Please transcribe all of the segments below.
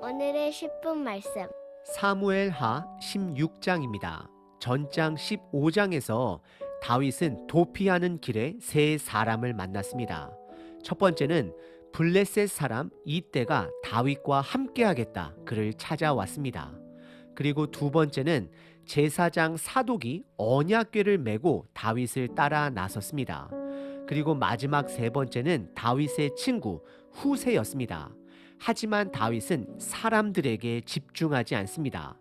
오늘의 10분 말씀. 사무엘하 16장입니다. 전장 15장에서 다윗은 도피하는 길에 세 사람을 만났습니다. 첫 번째는 블레셋 사람 이때가 다윗과 함께하겠다 그를 찾아왔습니다. 그리고 두 번째는 제사장 사독이 언약궤를 메고 다윗을 따라 나섰습니다. 그리고 마지막 세 번째는 다윗의 친구 후세였습니다. 하지만 다윗은 사람들에게 집중하지 않습니다.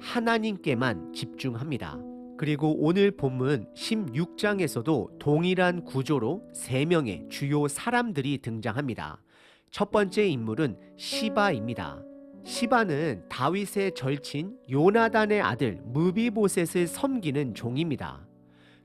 하나님께만 집중합니다. 그리고 오늘 본문 16장에서도 동일한 구조로 3명의 주요 사람들이 등장합니다. 첫 번째 인물은 시바입니다. 시바는 다윗의 절친 요나단의 아들 무비보셋을 섬기는 종입니다.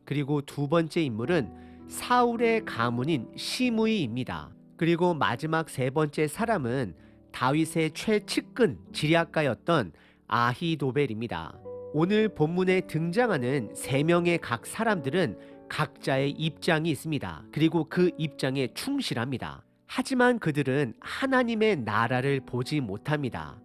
그리고 두 번째 인물은 사울의 가문인 시므이입니다. 그리고 마지막 세 번째 사람은 다윗의 최측근 지략가였던 아히도벨입니다. 오늘 본문에 등장하는 3명의 각 사람들은 각자의 입장이 있습니다. 그리고 그 입장에 충실합니다. 하지만 그들은 하나님의 나라를 보지 못합니다.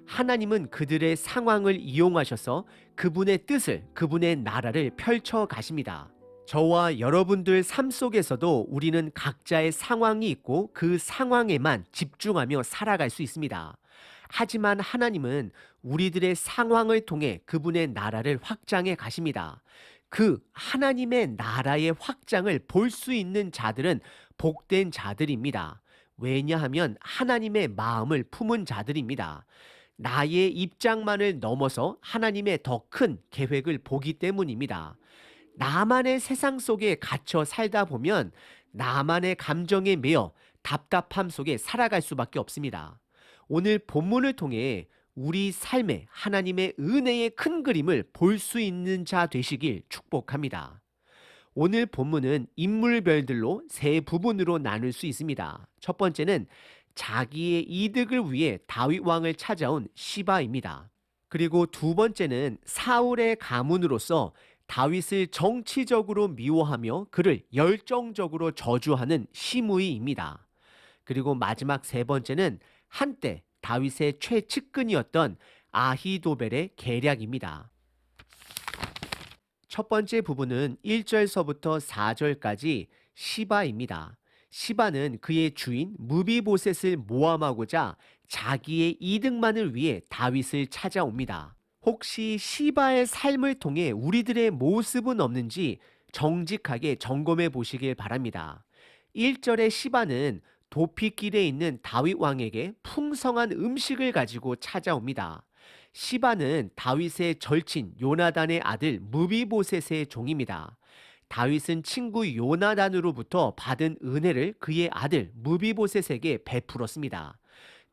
하나님은 그들의 상황을 이용하셔서 그분의 뜻을, 그분의 나라를 펼쳐 가십니다. 저와 여러분들 삶 속에서도 우리는 각자의 상황이 있고 그 상황에만 집중하며 살아갈 수 있습니다. 하지만 하나님은 우리들의 상황을 통해 그분의 나라를 확장해 가십니다. 그 하나님의 나라의 확장을 볼 수 있는 자들은 복된 자들입니다. 왜냐하면 하나님의 마음을 품은 자들입니다. 나의 입장만을 넘어서 하나님의 더 큰 계획을 보기 때문입니다. 나만의 세상 속에 갇혀 살다 보면 나만의 감정에 매여 답답함 속에 살아갈 수밖에 없습니다. 오늘 본문을 통해 우리 삶에 하나님의 은혜의 큰 그림을 볼 수 있는 자 되시길 축복합니다. 오늘 본문은 인물별들로 세 부분으로 나눌 수 있습니다. 첫 번째는 자기의 이득을 위해 다윗 왕을 찾아온 시바입니다. 그리고 두 번째는 사울의 가문으로서 다윗을 정치적으로 미워하며 그를 열정적으로 저주하는 시므이입니다. 그리고 마지막 세 번째는 한때 다윗의 최측근이었던 아히도벨의 계략입니다. 첫 번째 부분은 1절서부터 4절까지 시바입니다. 시바는 그의 주인 무비보셋을 모함하고자 자기의 이득만을 위해 다윗을 찾아옵니다. 혹시 시바의 삶을 통해 우리들의 모습은 없는지 정직하게 점검해 보시길 바랍니다. 1절의 시바는 도피길에 있는 다윗 왕에게 풍성한 음식을 가지고 찾아옵니다. 시바는 다윗의 절친 요나단의 아들 무비보셋의 종입니다. 다윗은 친구 요나단으로부터 받은 은혜를 그의 아들 무비보셋에게 베풀었습니다.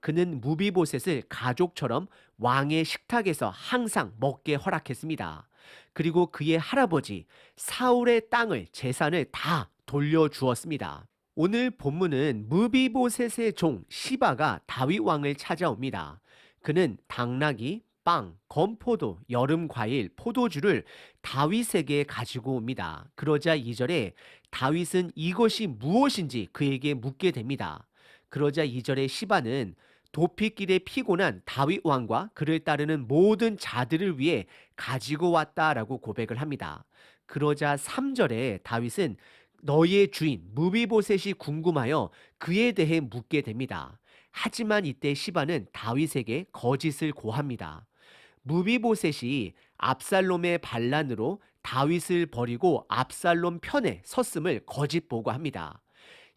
그는 무비보셋을 가족처럼 왕의 식탁에서 항상 먹게 허락했습니다. 그리고 그의 할아버지 사울의 땅을, 재산을 다 돌려주었습니다. 오늘 본문은 무비보셋의 종 시바가 다윗 왕을 찾아옵니다. 그는 당나귀, 빵, 건포도, 여름 과일, 포도주를 다윗에게 가지고 옵니다. 그러자 2절에 다윗은 이것이 무엇인지 그에게 묻게 됩니다. 그러자 2절에 시바는 도피길에 피곤한 다윗 왕과 그를 따르는 모든 자들을 위해 가지고 왔다라고 고백을 합니다. 그러자 3절에 다윗은 너희의 주인 무비보셋이 궁금하여 그에 대해 묻게 됩니다. 하지만 이때 시바는 다윗에게 거짓을 고합니다. 무비보셋이 압살롬의 반란으로 다윗을 버리고 압살롬 편에 섰음을 거짓 보고합니다.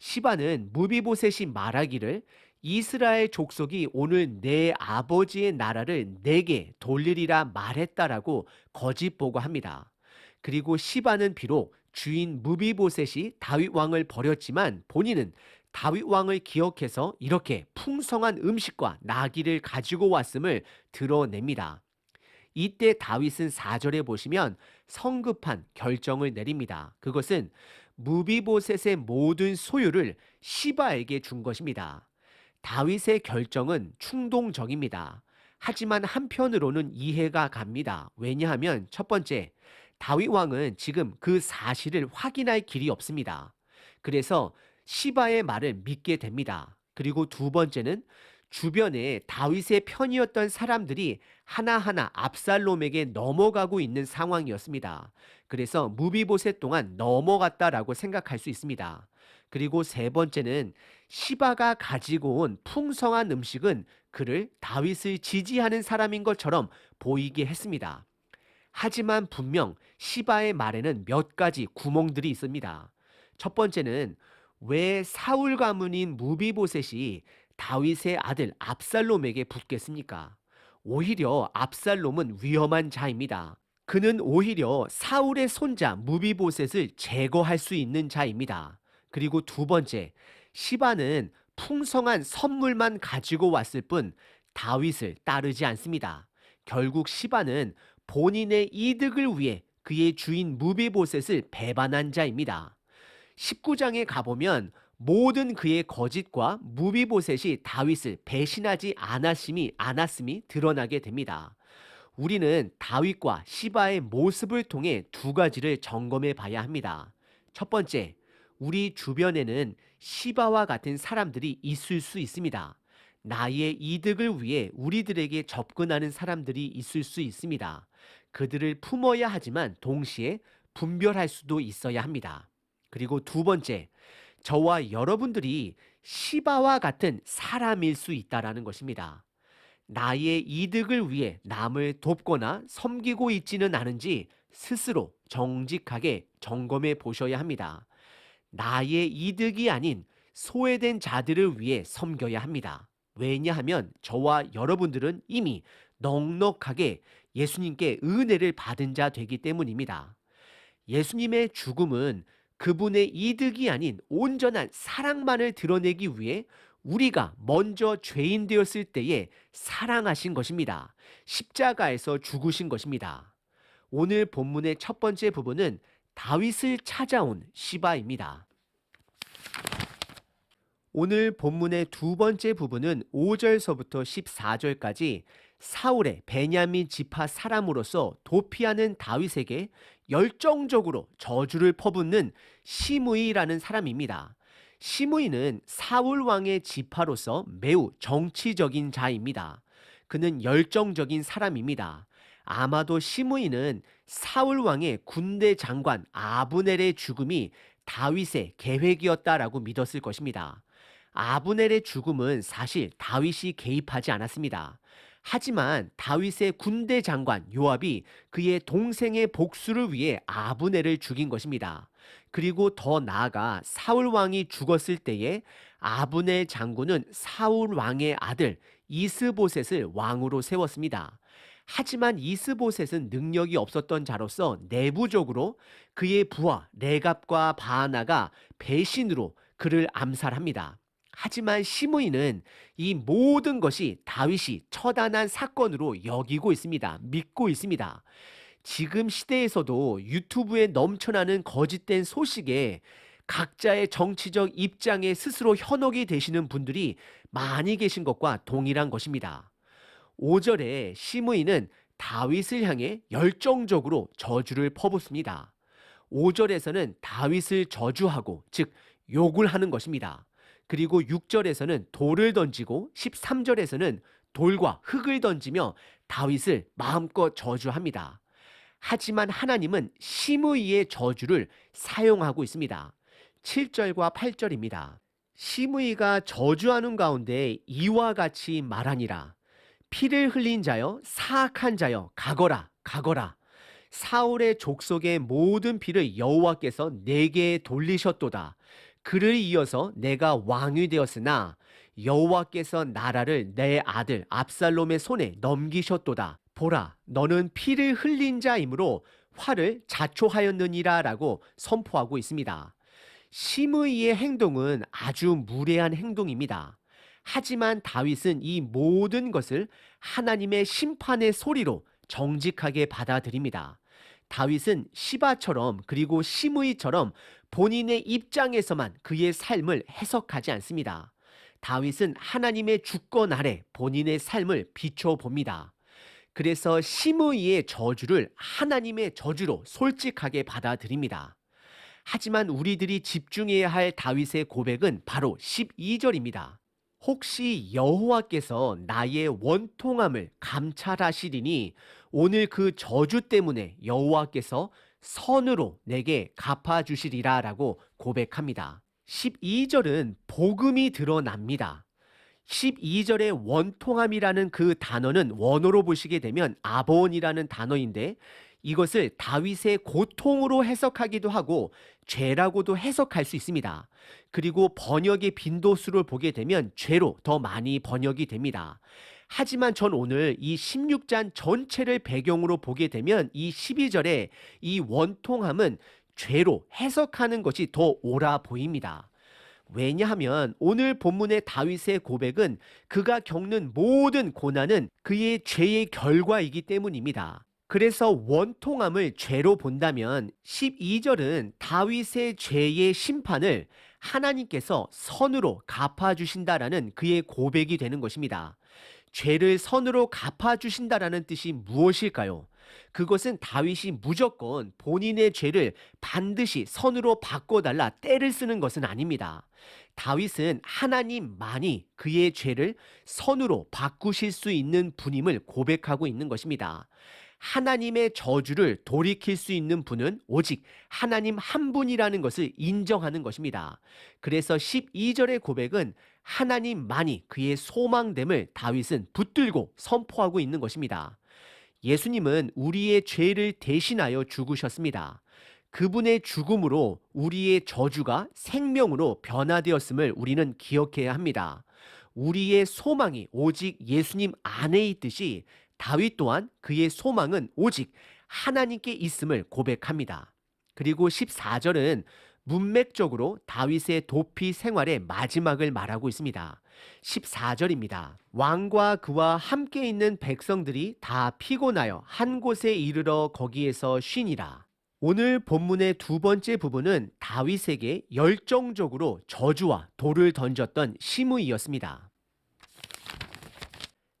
시바는 무비보셋이 말하기를 이스라엘 족속이 오늘 내 아버지의 나라를 내게 돌리리라 말했다라고 거짓 보고합니다. 그리고 시바는 비록 주인 무비보셋이 다윗 왕을 버렸지만 본인은 다윗 왕을 기억해서 이렇게 풍성한 음식과 나귀를 가지고 왔음을 드러냅니다. 이때 다윗은 4절에 보시면 성급한 결정을 내립니다. 그것은 무비보셋의 모든 소유를 시바에게 준 것입니다. 다윗의 결정은 충동적입니다. 하지만 한편으로는 이해가 갑니다. 왜냐하면 첫 번째, 다윗 왕은 지금 그 사실을 확인할 길이 없습니다. 그래서 시바의 말을 믿게 됩니다. 그리고 두 번째는 주변에 다윗의 편이었던 사람들이 하나하나 압살롬에게 넘어가고 있는 상황이었습니다. 그래서 무비보셋 동안 넘어갔다라고 생각할 수 있습니다. 그리고 세 번째는 시바가 가지고 온 풍성한 음식은 그를 다윗을 지지하는 사람인 것처럼 보이게 했습니다. 하지만 분명 시바의 말에는 몇 가지 구멍들이 있습니다. 첫 번째는 왜 사울 가문인 무비보셋이 다윗의 아들 압살롬에게 붙겠습니까? 오히려 압살롬은 위험한 자입니다. 그는 오히려 사울의 손자 무비보셋을 제거할 수 있는 자입니다. 그리고 두 번째, 시바는 풍성한 선물만 가지고 왔을 뿐 다윗을 따르지 않습니다. 결국 시바는 본인의 이득을 위해 그의 주인 무비보셋을 배반한 자입니다. 19장에 가보면 모든 그의 거짓과 무비보셋이 다윗을 배신하지 않았음이 드러나게 됩니다. 우리는 다윗과 시바의 모습을 통해 두 가지를 점검해 봐야 합니다. 첫 번째, 우리 주변에는 시바와 같은 사람들이 있을 수 있습니다. 나의 이득을 위해 우리들에게 접근하는 사람들이 있을 수 있습니다. 그들을 품어야 하지만 동시에 분별할 수도 있어야 합니다. 그리고 두 번째, 저와 여러분들이 시바와 같은 사람일 수 있다라는 것입니다. 나의 이득을 위해 남을 돕거나 섬기고 있지는 않은지 스스로 정직하게 점검해 보셔야 합니다. 나의 이득이 아닌 소외된 자들을 위해 섬겨야 합니다. 왜냐하면 저와 여러분들은 이미 넉넉하게 예수님께 은혜를 받은 자 되기 때문입니다. 예수님의 죽음은 그분의 이득이 아닌 온전한 사랑만을 드러내기 위해 우리가 먼저 죄인 되었을 때에 사랑하신 것입니다. 십자가에서 죽으신 것입니다. 오늘 본문의 첫 번째 부분은 다윗을 찾아온 시바입니다. 오늘 본문의 두 번째 부분은 5절서부터 14절까지 사울의 베냐민 지파 사람으로서 도피하는 다윗에게 열정적으로 저주를 퍼붓는 시므이라는 사람입니다. 시므이는 사울 왕의 지파로서 매우 정치적인 자입니다. 그는 열정적인 사람입니다. 아마도 시므이는 사울 왕의 군대 장관 아브넬의 죽음이 다윗의 계획이었다라고 믿었을 것입니다. 아브넬의 죽음은 사실 다윗이 개입하지 않았습니다. 하지만 다윗의 군대 장관 요압이 그의 동생의 복수를 위해 아브넬을 죽인 것입니다. 그리고 더 나아가 사울 왕이 죽었을 때에 아브넬 장군은 사울 왕의 아들 이스보셋을 왕으로 세웠습니다. 하지만 이스보셋은 능력이 없었던 자로서 내부적으로 그의 부하 레갑과 바하나가 배신으로 그를 암살합니다. 하지만 시므이는 이 모든 것이 다윗이 처단한 사건으로 여기고 있습니다. 믿고 있습니다. 지금 시대에서도 유튜브에 넘쳐나는 거짓된 소식에 각자의 정치적 입장에 스스로 현혹이 되시는 분들이 많이 계신 것과 동일한 것입니다. 5절에 시므이는 다윗을 향해 열정적으로 저주를 퍼붓습니다. 5절에서는 다윗을 저주하고 즉 욕을 하는 것입니다. 그리고 6절에서는 돌을 던지고 13절에서는 돌과 흙을 던지며 다윗을 마음껏 저주합니다. 하지만 하나님은 시므이의 저주를 사용하고 있습니다. 7절과 8절입니다. 시므이가 저주하는 가운데 이와 같이 말하니라. 피를 흘린 자여 사악한 자여 가거라 가거라. 사울의 족속의 모든 피를 여호와께서 내게 돌리셨도다. 그를 이어서 내가 왕이 되었으나 여호와께서 나라를 내 아들 압살롬의 손에 넘기셨도다. 보라, 너는 피를 흘린 자이므로 화를 자초하였느니라 라고 선포하고 있습니다. 시므이의 행동은 아주 무례한 행동입니다. 하지만 다윗은 이 모든 것을 하나님의 심판의 소리로 정직하게 받아들입니다. 다윗은 시바처럼 그리고 시므이처럼 본인의 입장에서만 그의 삶을 해석하지 않습니다. 다윗은 하나님의 주권 아래 본인의 삶을 비춰봅니다. 그래서 시므이의 저주를 하나님의 저주로 솔직하게 받아들입니다. 하지만 우리들이 집중해야 할 다윗의 고백은 바로 12절입니다. 혹시 여호와께서 나의 원통함을 감찰하시리니 오늘 그 저주 때문에 여호와께서 선으로 내게 갚아주시리라 라고 고백합니다. 12절은 복음이 드러납니다. 12절의 원통함이라는 그 단어는 원어로 보시게 되면 아본이라는 단어인데 이것을 다윗의 고통으로 해석하기도 하고 죄라고도 해석할 수 있습니다. 그리고 번역의 빈도수를 보게 되면 죄로 더 많이 번역이 됩니다. 하지만 전 오늘 이 16장 전체를 배경으로 보게 되면 이 12절에 이 원통함은 죄로 해석하는 것이 더 옳아 보입니다. 왜냐하면 오늘 본문의 다윗의 고백은 그가 겪는 모든 고난은 그의 죄의 결과이기 때문입니다. 그래서 원통함을 죄로 본다면 12절은 다윗의 죄의 심판을 하나님께서 선으로 갚아주신다라는 그의 고백이 되는 것입니다. 죄를 선으로 갚아주신다라는 뜻이 무엇일까요? 그것은 다윗이 무조건 본인의 죄를 반드시 선으로 바꿔달라 떼를 쓰는 것은 아닙니다. 다윗은 하나님만이 그의 죄를 선으로 바꾸실 수 있는 분임을 고백하고 있는 것입니다. 하나님의 저주를 돌이킬 수 있는 분은 오직 하나님 한 분이라는 것을 인정하는 것입니다. 그래서 12절의 고백은 하나님만이 그의 소망됨을 다윗은 붙들고 선포하고 있는 것입니다. 예수님은 우리의 죄를 대신하여 죽으셨습니다. 그분의 죽음으로 우리의 저주가 생명으로 변화되었음을 우리는 기억해야 합니다. 우리의 소망이 오직 예수님 안에 있듯이 다윗 또한 그의 소망은 오직 하나님께 있음을 고백합니다. 그리고 14절은 문맥적으로 다윗의 도피 생활의 마지막을 말하고 있습니다. 14절입니다. 왕과 그와 함께 있는 백성들이 다 피곤하여 한 곳에 이르러 거기에서 쉬니라. 오늘 본문의 두 번째 부분은 다윗에게 열정적으로 저주와 돌을 던졌던 시므이였습니다.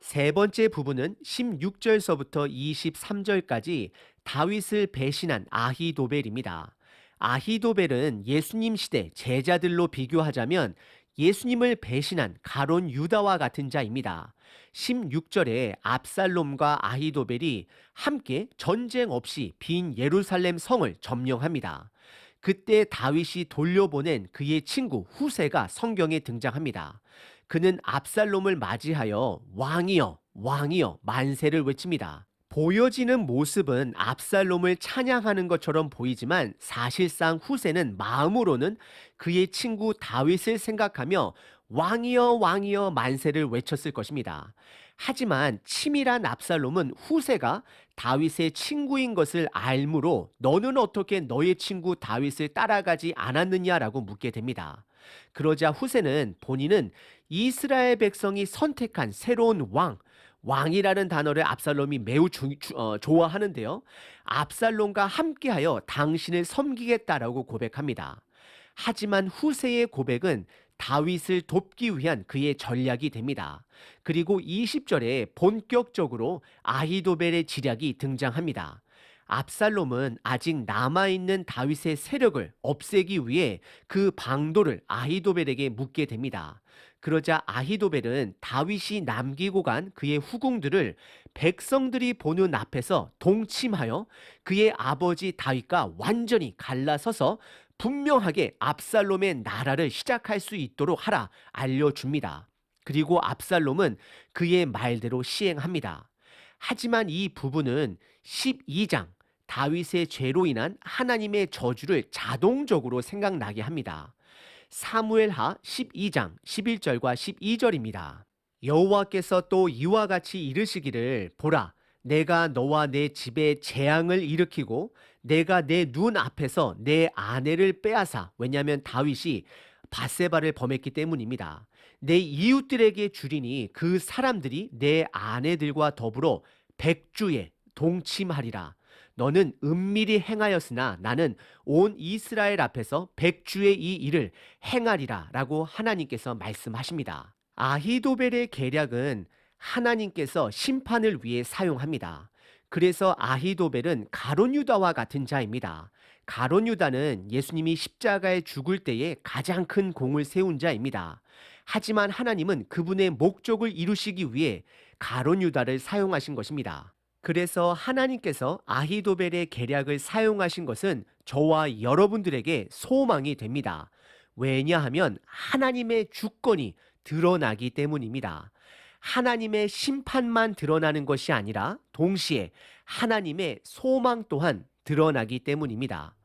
세 번째 부분은 16절서부터 23절까지 다윗을 배신한 아히도벨입니다. 아히도벨은 예수님 시대 제자들로 비교하자면 예수님을 배신한 가론 유다와 같은 자입니다. 16절에 압살롬과 아히도벨이 함께 전쟁 없이 빈 예루살렘 성을 점령합니다. 그때 다윗이 돌려보낸 그의 친구 후세가 성경에 등장합니다. 그는 압살롬을 맞이하여 왕이여 왕이여 만세를 외칩니다. 보여지는 모습은 압살롬을 찬양하는 것처럼 보이지만 사실상 후세는 마음으로는 그의 친구 다윗을 생각하며 왕이여 왕이여 만세를 외쳤을 것입니다. 하지만 치밀한 압살롬은 후세가 다윗의 친구인 것을 알므로 너는 어떻게 너의 친구 다윗을 따라가지 않았느냐라고 묻게 됩니다. 그러자 후세는 본인은 이스라엘 백성이 선택한 새로운 왕이라는 단어를 압살롬이 매우 좋아하는데요. 압살롬과 함께하여 당신을 섬기겠다라고 고백합니다. 하지만 후세의 고백은 다윗을 돕기 위한 그의 전략이 됩니다. 그리고 20절에 본격적으로 아히도벨의 지략이 등장합니다. 압살롬은 아직 남아있는 다윗의 세력을 없애기 위해 그 방도를 아히도벨에게 묻게 됩니다. 그러자 아히도벨은 다윗이 남기고 간 그의 후궁들을 백성들이 보는 앞에서 동침하여 그의 아버지 다윗과 완전히 갈라서서 분명하게 압살롬의 나라를 시작할 수 있도록 하라 알려줍니다. 그리고 압살롬은 그의 말대로 시행합니다. 하지만 이 부분은 12장 다윗의 죄로 인한 하나님의 저주를 자동적으로 생각나게 합니다. 사무엘하 12장 11절과 12절입니다. 여호와께서 또 이와 같이 이르시기를 보라 내가 너와 내 집에 재앙을 일으키고 내가 내 눈 앞에서 내 아내를 빼앗아 왜냐하면 다윗이 밧세바를 범했기 때문입니다. 내 이웃들에게 주리니 그 사람들이 내 아내들과 더불어 백주에 동침하리라. 너는 은밀히 행하였으나 나는 온 이스라엘 앞에서 백주의 이 일을 행하리라 라고 하나님께서 말씀하십니다. 아히도벨의 계략은 하나님께서 심판을 위해 사용합니다. 그래서 아히도벨은 가론 유다와 같은 자입니다. 가론 유다는 예수님이 십자가에 죽을 때에 가장 큰 공을 세운 자입니다. 하지만 하나님은 그분의 목적을 이루시기 위해 가룟 유다를 사용하신 것입니다. 그래서 하나님께서 아히도벨의 계략을 사용하신 것은 저와 여러분들에게 소망이 됩니다. 왜냐하면 하나님의 주권이 드러나기 때문입니다. 하나님의 심판만 드러나는 것이 아니라 동시에 하나님의 소망 또한 드러나기 때문입니다.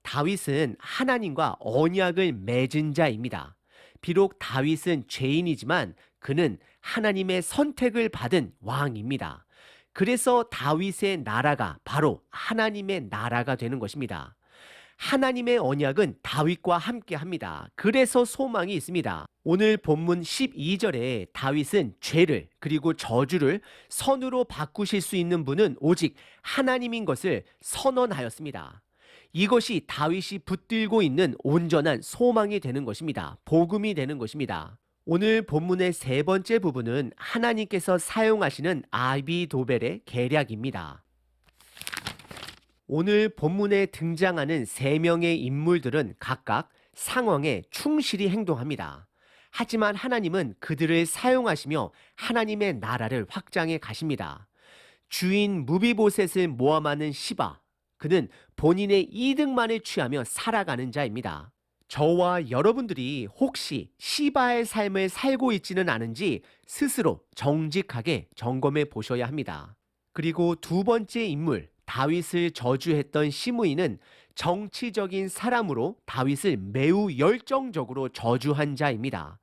다윗은 하나님과 언약을 맺은 자입니다. 비록 다윗은 죄인이지만 그는 하나님의 선택을 받은 왕입니다. 그래서 다윗의 나라가 바로 하나님의 나라가 되는 것입니다. 하나님의 언약은 다윗과 함께 합니다. 그래서 소망이 있습니다. 오늘 본문 12절에 다윗은 죄를 그리고 저주를 선으로 바꾸실 수 있는 분은 오직 하나님인 것을 선언하였습니다. 이것이 다윗이 붙들고 있는 온전한 소망이 되는 것입니다. 복음이 되는 것입니다. 오늘 본문의 세 번째 부분은 하나님께서 사용하시는 아비도벨의 계략입니다. 오늘 본문에 등장하는 세 명의 인물들은 각각 상황에 충실히 행동합니다. 하지만 하나님은 그들을 사용하시며 하나님의 나라를 확장해 가십니다. 주인 무비보셋을 모함하는 시바, 그는 본인의 이득만을 취하며 살아가는 자입니다. 저와 여러분들이 혹시 시바의 삶을 살고 있지는 않은지 스스로 정직하게 점검해 보셔야 합니다. 그리고 두 번째 인물, 다윗을 저주했던 시므이는 정치적인 사람으로 다윗을 매우 열정적으로 저주한 자입니다.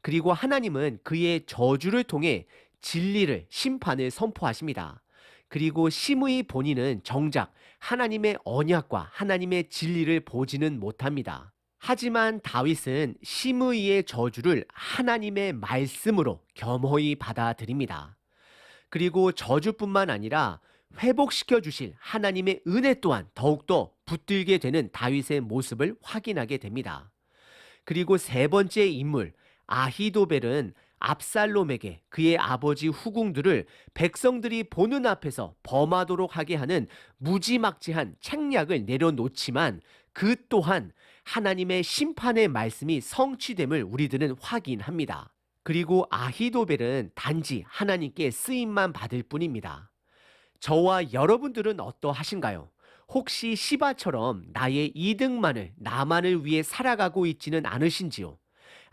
그리고 하나님은 그의 저주를 통해 진리를, 심판을 선포하십니다. 그리고 시므이 본인은 정작 하나님의 언약과 하나님의 진리를 보지는 못합니다. 하지만 다윗은 시므이의 저주를 하나님의 말씀으로 겸허히 받아들입니다. 그리고 저주뿐만 아니라 회복시켜 주실 하나님의 은혜 또한 더욱더 붙들게 되는 다윗의 모습을 확인하게 됩니다. 그리고 세 번째 인물 아히도벨은 압살롬에게 그의 아버지 후궁들을 백성들이 보는 앞에서 범하도록 하게 하는 무지막지한 책략을 내려놓지만 그 또한 하나님의 심판의 말씀이 성취됨을 우리들은 확인합니다. 그리고 아히도벨은 단지 하나님께 쓰임만 받을 뿐입니다. 저와 여러분들은 어떠하신가요? 혹시 시바처럼 나의 이득만을 나만을 위해 살아가고 있지는 않으신지요?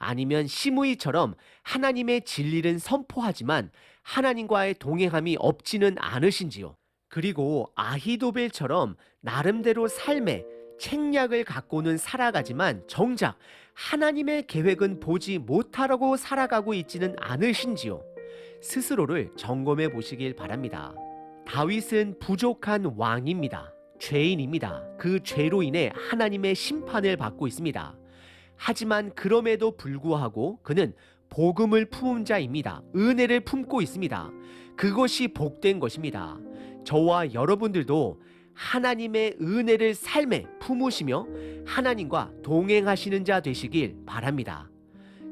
아니면 시므이처럼 하나님의 진리는 선포하지만 하나님과의 동행함이 없지는 않으신지요? 그리고 아히도벨처럼 나름대로 삶에 책략을 갖고는 살아가지만 정작 하나님의 계획은 보지 못하려고 살아가고 있지는 않으신지요? 스스로를 점검해 보시길 바랍니다. 다윗은 부족한 왕입니다. 죄인입니다. 그 죄로 인해 하나님의 심판을 받고 있습니다. 하지만 그럼에도 불구하고 그는 복음을 품은 자입니다. 은혜를 품고 있습니다. 그것이 복된 것입니다. 저와 여러분들도 하나님의 은혜를 삶에 품으시며 하나님과 동행하시는 자 되시길 바랍니다.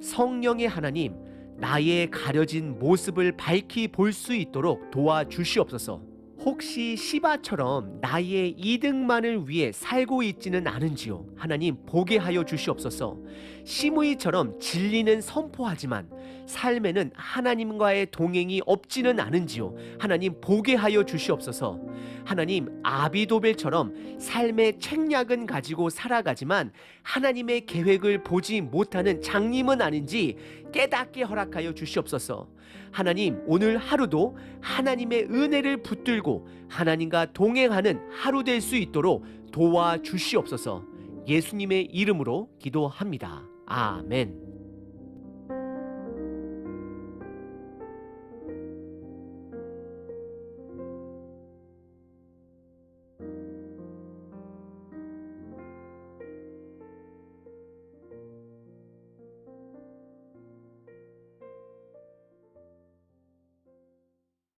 성령의 하나님, 나의 가려진 모습을 밝히 볼 수 있도록 도와주시옵소서. 혹시 시바처럼 나의 이득만을 위해 살고 있지는 않은지요? 하나님 보게 하여 주시옵소서. 시므이처럼 진리는 선포하지만 삶에는 하나님과의 동행이 없지는 않은지요? 하나님 보게 하여 주시옵소서. 하나님 아비도벨처럼 삶의 책략은 가지고 살아가지만 하나님의 계획을 보지 못하는 장님은 아닌지 깨닫게 허락하여 주시옵소서. 하나님 오늘 하루도 하나님의 은혜를 붙들고 하나님과 동행하는 하루 될 수 있도록 도와주시옵소서. 예수님의 이름으로 기도합니다. 아멘.